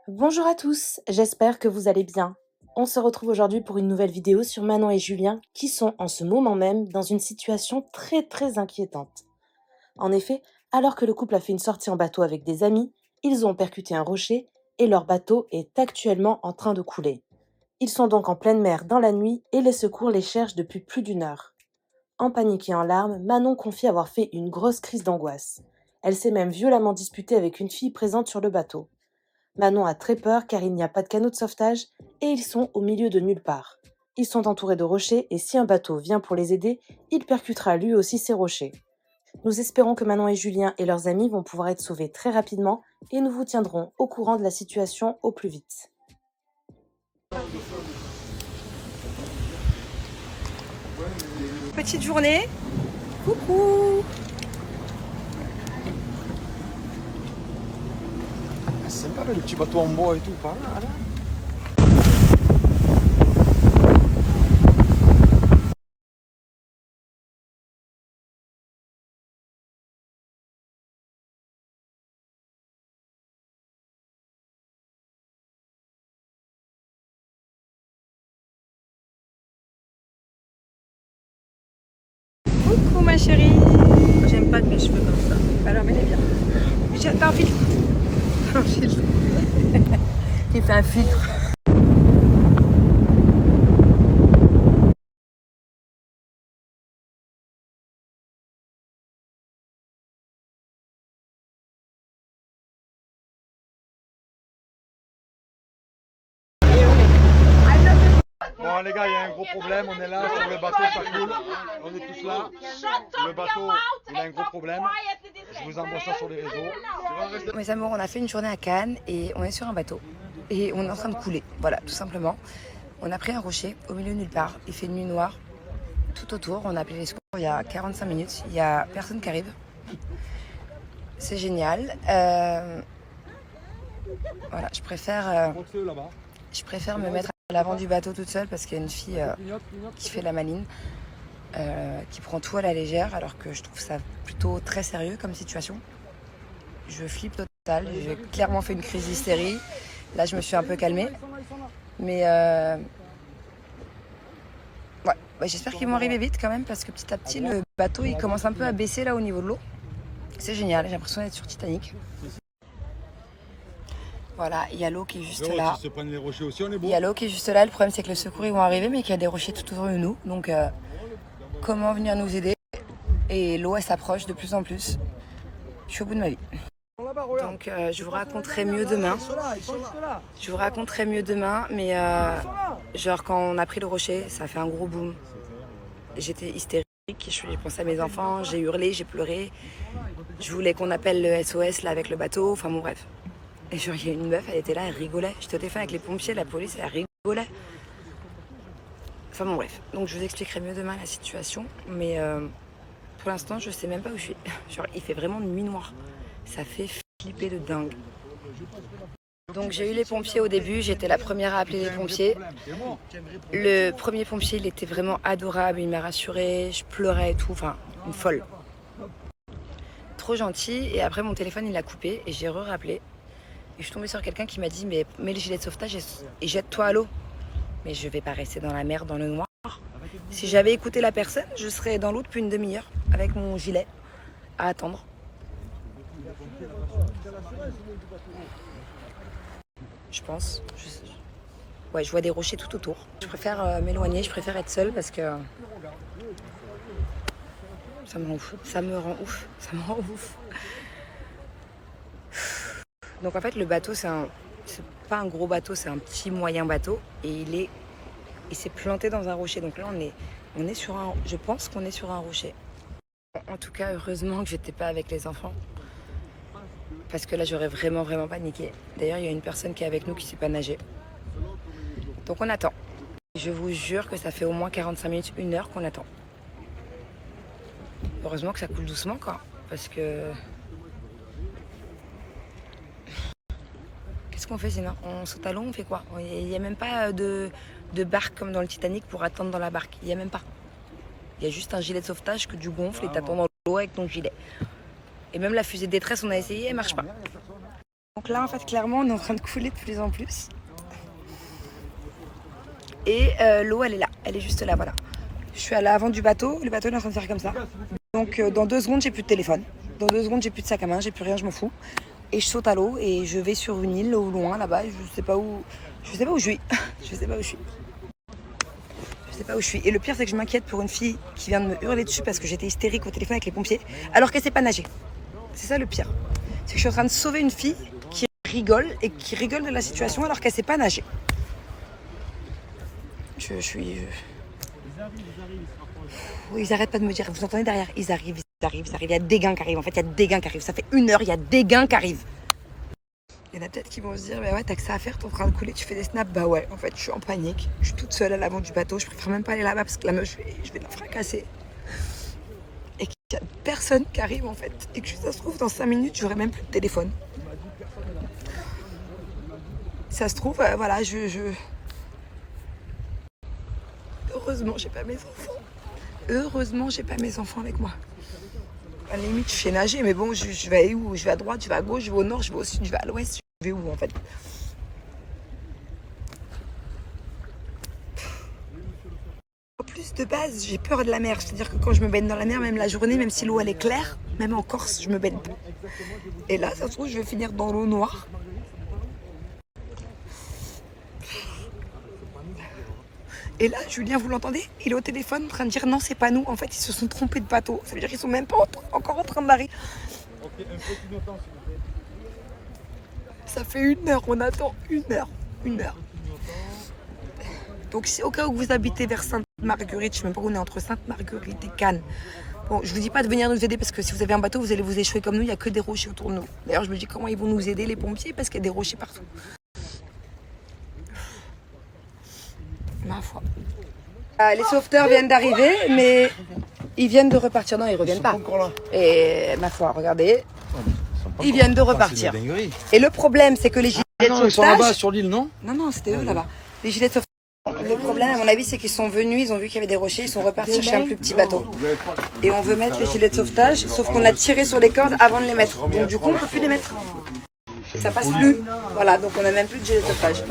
Bonjour à tous, j'espère que vous allez bien. On se retrouve aujourd'hui pour une nouvelle vidéo sur Manon et Julien qui sont en ce moment même dans une situation très inquiétante. En effet, alors que le couple a fait une sortie en bateau avec des amis, ils ont percuté un rocher et leur bateau est actuellement en train de couler. Ils sont donc en pleine mer dans la nuit et les secours les cherchent depuis plus d'une heure. En panique et en larmes, Manon confie avoir fait une grosse crise d'angoisse. Elle s'est même violemment disputée avec une fille présente sur le bateau. Manon a très peur car il n'y a pas de canot de sauvetage et ils sont au milieu de nulle part. Ils sont entourés de rochers et si un bateau vient pour les aider, il percutera lui aussi ces rochers. Nous espérons que Manon et Julien et leurs amis vont pouvoir être sauvés très rapidement et nous vous tiendrons au courant de la situation au plus vite. Petite journée. Coucou. C'est sympa le petit bateau en bois et tout, par là, là. Coucou ma chérie. J'aime pas de mes cheveux comme ça. Alors mais elle est bien. T'as un filtre. Un filtre. J'ai fait un filtre. Bon les gars, il y a un gros problème, on est là sur le bateau, ça coule, on est tous là. Le bateau, il a un gros problème. Je vous envoie ça sur les réseaux. Mes amours, on a fait une journée à Cannes et on est sur un bateau. Et on est en train de couler. Voilà, tout simplement. On a pris un rocher au milieu de nulle part. Il fait nuit noire tout autour. On a appelé les secours il y a 45 minutes. Il n'y a personne qui arrive. C'est génial. Voilà, je préfère me mettre à l'avant du bateau toute seule parce qu'il y a une fille qui fait la maline, qui prend tout à la légère alors que je trouve ça plutôt très sérieux comme situation. Je flippe total, j'ai clairement fait une crise d'hystérie. Là, je me suis un peu calmée. Mais ouais, j'espère qu'ils vont arriver vite quand même parce que petit à petit, le bateau il commence un peu à baisser là au niveau de l'eau. C'est génial, j'ai l'impression d'être sur Titanic. Voilà, il y a l'eau qui est juste là. Il y a l'eau qui est juste là. Le problème, c'est que les secours ils vont arriver, mais qu'il y a des rochers tout autour de nous. Donc, comment venir nous aider? Et l'eau, elle s'approche de plus en plus. Je suis au bout de ma vie. Donc, je vous raconterai mieux demain. Mais genre, quand on a pris le rocher, ça a fait un gros boom. J'étais hystérique. J'ai pensé à mes enfants, j'ai hurlé, j'ai pleuré. Je voulais qu'on appelle le SOS là avec le bateau. Enfin, bon, bref. Et genre, il y a une meuf, elle était là, elle rigolait. J'étais au téléphone avec les pompiers, la police, elle rigolait. Enfin bon, bref. Donc je vous expliquerai mieux demain la situation. Mais pour l'instant, je sais même pas où je suis. Genre, il fait vraiment nuit noire. Ça fait flipper de dingue. Donc j'ai eu les pompiers au début, j'étais la première à appeler les pompiers. Le premier pompier, il était vraiment adorable, il m'a rassurée, je pleurais et tout. Enfin, une folle. Trop gentil. Et après, mon téléphone, il a coupé et j'ai re-rappelé. Et je suis tombée sur quelqu'un qui m'a dit mais mets le gilet de sauvetage et jette-toi à l'eau. Mais je vais pas rester dans la mer, dans le noir. Si j'avais écouté la personne, je serais dans l'eau depuis une demi-heure avec mon gilet à attendre. Je pense. Ouais, je vois des rochers tout autour. Je préfère m'éloigner, je préfère être seule parce que ça me rend ouf. Ça me rend ouf. Donc en fait, le bateau, c'est pas un gros bateau, c'est un petit moyen bateau. Et il s'est planté dans un rocher. Donc là, on est sur je pense qu'on est sur un rocher. En tout cas, heureusement que j'étais pas avec les enfants. Parce que là, j'aurais vraiment paniqué. D'ailleurs, il y a une personne qui est avec nous qui sait pas nager. Donc on attend. Je vous jure que ça fait au moins 45 minutes, 1 heure qu'on attend. Heureusement que ça coule doucement, quoi. Parce que... Qu'est-ce qu'on fait sinon? On saute à l'eau, on fait quoi? Il n'y a même pas de barque comme dans le Titanic pour attendre dans la barque. Il n'y a même pas. Il y a juste un gilet de sauvetage que tu gonfles et t'attends dans l'eau avec ton gilet. Et même la fusée de détresse, on a essayé, elle marche pas. Donc là, en fait, clairement, on est en train de couler de plus en plus. Et l'eau, elle est là, elle est juste là, voilà. Je suis à l'avant du bateau, le bateau il est en train de faire comme ça. Donc dans 2 secondes, j'ai plus de téléphone. Dans 2 secondes, j'ai plus de sac à main, j'ai plus rien, je m'en fous. Et je saute à l'eau et je vais sur une île au loin, là-bas, je sais pas où je suis. Je sais pas où je suis. Je sais pas où je suis. Et le pire, c'est que je m'inquiète pour une fille qui vient de me hurler dessus parce que j'étais hystérique au téléphone avec les pompiers, alors qu'elle sait pas nager. C'est ça le pire. C'est que je suis en train de sauver une fille qui rigole et qui rigole de la situation alors qu'elle sait pas nager. Je suis... Oui, ils arrêtent pas de me dire, vous entendez derrière, ils arrivent, il y a des gains qui arrivent, en fait, il y a des gains qui arrivent, ça fait 1 heure, il y a des gains qui arrivent. Il y en a peut-être qui vont se dire, bah ouais, t'as que ça à faire, t'es en train de couler, tu fais des snaps, bah ouais, en fait, je suis en panique, je suis toute seule à l'avant du bateau, je préfère même pas aller là-bas parce que la meuf, je vais la fracasser. Et qu'il y a personne qui arrive, en fait, et que ça se trouve, dans 5 minutes, j'aurai même plus de téléphone. Ça se trouve, voilà, Heureusement, j'ai pas mes enfants. Heureusement, j'ai pas mes enfants avec moi. À la limite, je sais nager, mais bon, je vais aller où? Je vais à droite, je vais à gauche, je vais au nord, je vais au sud, je vais à l'ouest, je vais où en fait? En plus, de base, j'ai peur de la mer. C'est-à-dire que quand je me baigne dans la mer, même la journée, même si l'eau elle est claire, même en Corse, je me baigne pas. Et là, ça se trouve, je vais finir dans l'eau noire. Et là, Julien, vous l'entendez? Il est au téléphone en train de dire non, c'est pas nous. En fait, ils se sont trompés de bateau. Ça veut dire qu'ils sont même pas encore en train d'arriver. Ok, un peu de clignotant, s'il vous plaît. Ça fait 1 heure, on attend 1 heure. 1 heure. Donc, si au cas où vous habitez vers Sainte-Marguerite, je sais même pas où on est, entre Sainte-Marguerite et Cannes. Bon, je vous dis pas de venir nous aider parce que si vous avez un bateau, vous allez vous échouer comme nous. Il y a que des rochers autour de nous. D'ailleurs, je me dis comment ils vont nous aider, les pompiers, parce qu'il y a des rochers partout. Ma foi. Les sauveteurs viennent d'arriver, mais ils viennent de repartir. Non, ils reviennent pas. Et ma foi, regardez, ils viennent de repartir. Et le problème, c'est que les gilets de sauvetage... Ils sont là-bas sur l'île, non? Non, c'était eux là-bas. Les gilets de sauvetage. Le problème, à mon avis, c'est qu'ils sont venus, ils ont vu qu'il y avait des rochers, ils sont repartis chercher un plus petit bateau. Et on veut mettre les gilets de sauvetage, sauf qu'on a tiré sur les cordes avant de les mettre. Donc du coup, on ne peut plus les mettre. Ça passe plus. Voilà, donc on n'a même plus de gilets de sauvetage.